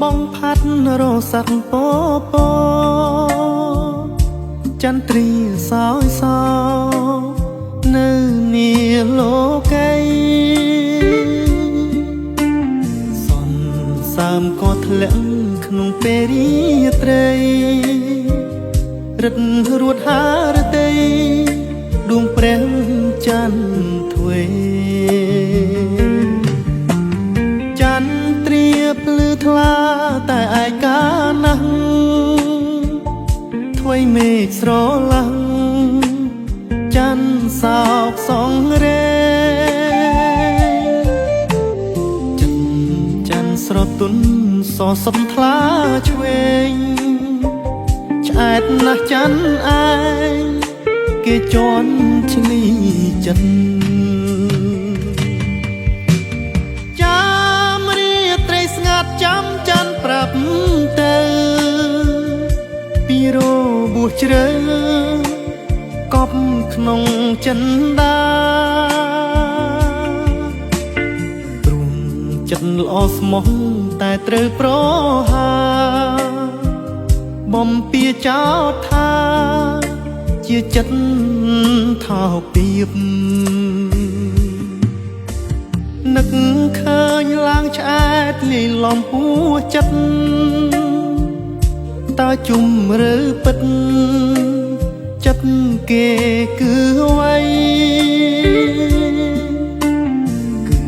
បងផាត់រស័កពពចន្ទ្រីសោយសោនៅនីលោកីសន្សើមក៏ធ្លាក់ក្នុងពេលរាត្រីរឹតរួតហារតីដួងព្រះច័ន្ទទ្វេចន្ទ្រាភ្លឺថ្លាតែឯកាណាស់ថ្វីមេឃស្រឡាំងច័ន្ទសោកសង្រេច័ន្ទស្រទន់សសំថ្លាឆ្វេងឆ្អែតណាស់ច័ន្ទឯងគេជន់ឈ្លីចិត្តចាំរាត្រីស្ងាត់ចាំច័ន្ទប្រាប់ទៅពីរបួសជ្រៅកប់ក្នុងចិន្តាព្រមចិត្តល្អស្មោះតែត្រូវប្រហាបំពៀចោទថាជាចិត្តថោកទាបនឹកឃើញឡើងឆ្អែតលាយឡំហួចិត្តតើជុំរើពិតចិត្តគេគឺអ្វីគឺ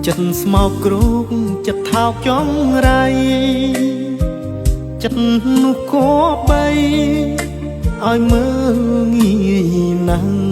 ចិត្តស្មោកគ្រោកចិត្តថោកចង់រៃចិត្តនោះក៏បីឲ្យមើលងាយណាស់